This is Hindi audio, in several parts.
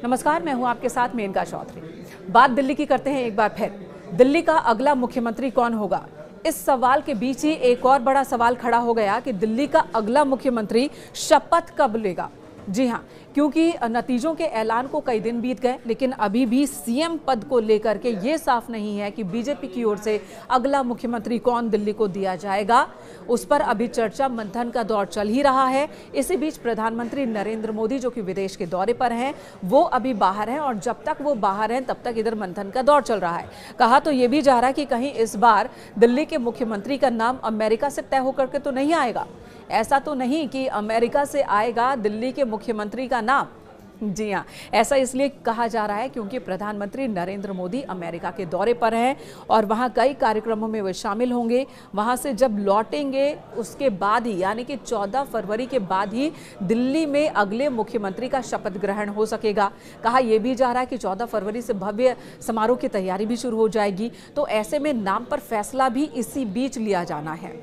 नमस्कार, मैं हूं आपके साथ मेनका चौधरी। बात दिल्ली की करते हैं एक बार फिर। दिल्ली का अगला मुख्यमंत्री कौन होगा? इस सवाल के बीच ही एक और बड़ा सवाल खड़ा हो गया कि दिल्ली का अगला मुख्यमंत्री शपथ कब लेगा। जी हां, क्योंकि नतीजों के ऐलान को कई दिन बीत गए, लेकिन अभी भी सीएम पद को लेकर के ये साफ नहीं है कि बीजेपी की ओर से अगला मुख्यमंत्री कौन दिल्ली को दिया जाएगा। उस पर अभी चर्चा मंथन का दौर चल ही रहा है। इसी बीच प्रधानमंत्री नरेंद्र मोदी, जो कि विदेश के दौरे पर हैं, वो अभी बाहर हैं और जब तक वो बाहर हैं तब तक इधर मंथन का दौर चल रहा है। कहा तो ये भी जा रहा है कि कहीं इस बार दिल्ली के मुख्यमंत्री का नाम अमेरिका से तय होकर के तो नहीं आएगा। ऐसा तो नहीं कि अमेरिका से आएगा दिल्ली के मुख्यमंत्री का नाम। जी हाँ, ऐसा इसलिए कहा जा रहा है क्योंकि प्रधानमंत्री नरेंद्र मोदी अमेरिका के दौरे पर हैं और वहाँ कई कार्यक्रमों में वे शामिल होंगे। वहाँ से जब लौटेंगे उसके बाद ही, यानी कि 14 फरवरी के बाद ही दिल्ली में अगले मुख्यमंत्री का शपथ ग्रहण हो सकेगा। कहा यह भी जा रहा है कि 14 फरवरी से भव्य समारोह की तैयारी भी शुरू हो जाएगी, तो ऐसे में नाम पर फैसला भी इसी बीच लिया जाना है।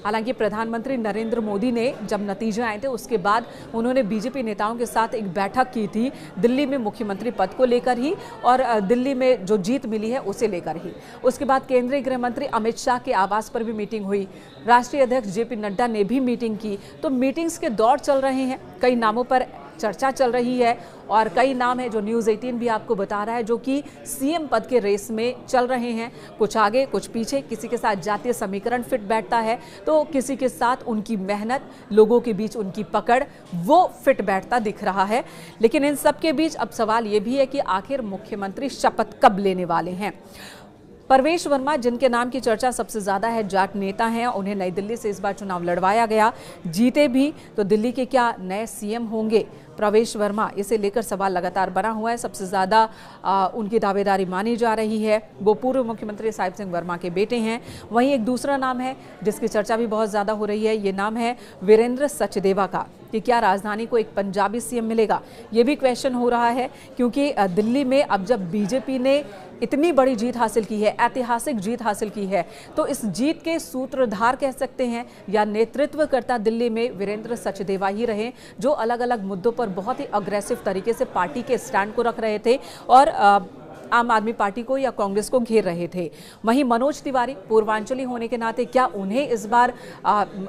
हालांकि प्रधानमंत्री नरेंद्र मोदी ने जब नतीजे आए थे उसके बाद उन्होंने बीजेपी नेताओं के साथ एक बैठक की थी दिल्ली में मुख्यमंत्री पद को लेकर ही और दिल्ली में जो जीत मिली है उसे लेकर ही। उसके बाद केंद्रीय गृह मंत्री अमित शाह के आवास पर भी मीटिंग हुई। राष्ट्रीय अध्यक्ष जेपी नड्डा ने भी मीटिंग की। तो मीटिंग्स के दौर चल रहे हैं, कई नामों पर चर्चा चल रही है और कई नाम है जो न्यूज़ 18 भी आपको बता रहा है जो कि सीएम पद के रेस में चल रहे हैं। कुछ आगे कुछ पीछे, किसी के साथ जातीय समीकरण फिट बैठता है तो किसी के साथ उनकी मेहनत, लोगों के बीच उनकी पकड़, वो फिट बैठता दिख रहा है। लेकिन इन सब के बीच अब सवाल ये भी है कि आखिर मुख्यमंत्री शपथ कब लेने वाले हैं। परवेश वर्मा, जिनके नाम की चर्चा सबसे ज्यादा है, जाट नेता हैं, उन्हें नई दिल्ली से इस बार चुनाव लड़वाया गया, जीते भी, तो दिल्ली के क्या नए सीएम होंगे प्रवेश वर्मा? इसे लेकर सवाल लगातार बना हुआ है। सबसे ज्यादा उनकी दावेदारी मानी जा रही है। वो पूर्व मुख्यमंत्री साहिब सिंह वर्मा के बेटे हैं। वहीं एक दूसरा नाम है जिसकी चर्चा भी बहुत ज्यादा हो रही है, ये नाम है वीरेंद्र सचदेवा का, कि क्या राजधानी को एक पंजाबी सीएम मिलेगा? ये भी क्वेश्चन हो रहा है क्योंकि दिल्ली में अब जब बीजेपी ने इतनी बड़ी जीत हासिल की है, ऐतिहासिक जीत हासिल की है, तो इस जीत के सूत्रधार कह सकते हैं या नेतृत्वकर्ता दिल्ली में वीरेंद्र सचदेवा ही रहे, जो अलग अलग मुद्दों पर बहुत ही अग्रेसिव तरीके से पार्टी के स्टैंड को रख रहे थे और आम आदमी पार्टी को या कांग्रेस को घेर रहे थे। वहीं मनोज तिवारी पूर्वांचली होने के नाते क्या उन्हें इस बार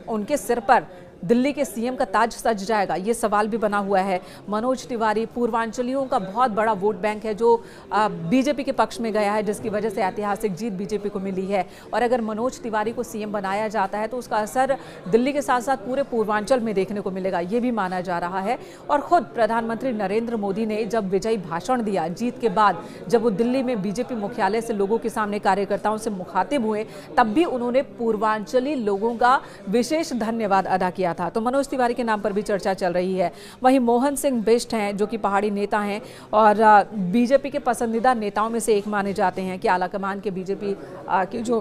उनके सिर पर दिल्ली के सीएम का ताज सज जाएगा? ये सवाल भी बना हुआ है। मनोज तिवारी पूर्वांचलियों का बहुत बड़ा वोट बैंक है जो बीजेपी के पक्ष में गया है, जिसकी वजह से ऐतिहासिक जीत बीजेपी को मिली है। और अगर मनोज तिवारी को सीएम बनाया जाता है तो उसका असर दिल्ली के साथ साथ पूरे पूर्वांचल में देखने को मिलेगा, ये भी माना जा रहा है। और खुद प्रधानमंत्री नरेंद्र मोदी ने जब विजयी भाषण दिया जीत के बाद, जब वो दिल्ली में बीजेपी मुख्यालय से लोगों के सामने कार्यकर्ताओं से मुखातिब हुए, तब भी उन्होंने पूर्वांचली लोगों का विशेष धन्यवाद अदा किया था। तो मनोज तिवारी के नाम पर भी चर्चा चल रही है। वहीं मोहन सिंह बिष्ट हैं जो कि पहाड़ी नेता हैं और बीजेपी के पसंदीदा नेताओं में से एक माने जाते हैं कि आलाकमान के बीजेपी के जो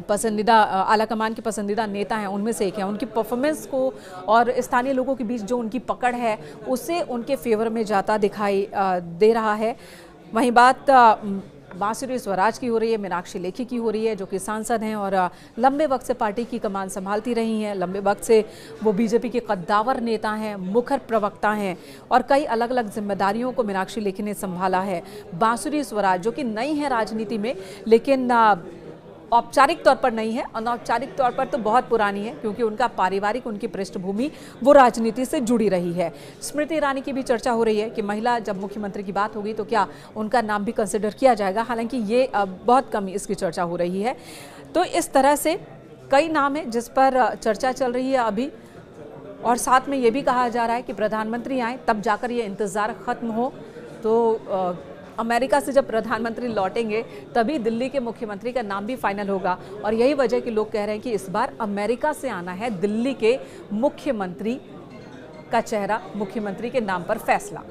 पसंदीदा आलाकमान के पसंदीदा नेता हैं उनमें से एक हैं। उनकी परफॉर्मेंस को और स्थानीय लोगों के बीच जो उनकी पकड़ है उसे उनके फेवर में जाता दिखाई दे रहा है। वहीं बात बांसुरी स्वराज की हो रही है, मीनाक्षी लेखी की हो रही है, जो कि सांसद हैं और लंबे वक्त से पार्टी की कमान संभालती रही हैं। लंबे वक्त से वो बीजेपी के कद्दावर नेता हैं, मुखर प्रवक्ता हैं और कई अलग अलग जिम्मेदारियों को मीनाक्षी लेखी ने संभाला है। बांसुरी स्वराज जो कि नई है राजनीति में, लेकिन औपचारिक तौर पर नहीं है, अनौपचारिक तौर पर तो बहुत पुरानी है क्योंकि उनका पारिवारिक, उनकी पृष्ठभूमि वो राजनीति से जुड़ी रही है। स्मृति ईरानी की भी चर्चा हो रही है कि महिला जब मुख्यमंत्री की बात होगी तो क्या उनका नाम भी कंसिडर किया जाएगा, हालांकि ये बहुत कम इसकी चर्चा हो रही है। तो इस तरह से कई नाम है जिस पर चर्चा चल रही है अभी, और साथ में ये भी कहा जा रहा है कि प्रधानमंत्री आए तब जाकर ये इंतज़ार खत्म हो। तो अमेरिका से जब प्रधानमंत्री लौटेंगे तभी दिल्ली के मुख्यमंत्री का नाम भी फाइनल होगा और यही वजह कि लोग कह रहे हैं कि इस बार अमेरिका से आना है दिल्ली के मुख्यमंत्री का चेहरा, मुख्यमंत्री के नाम पर फैसला।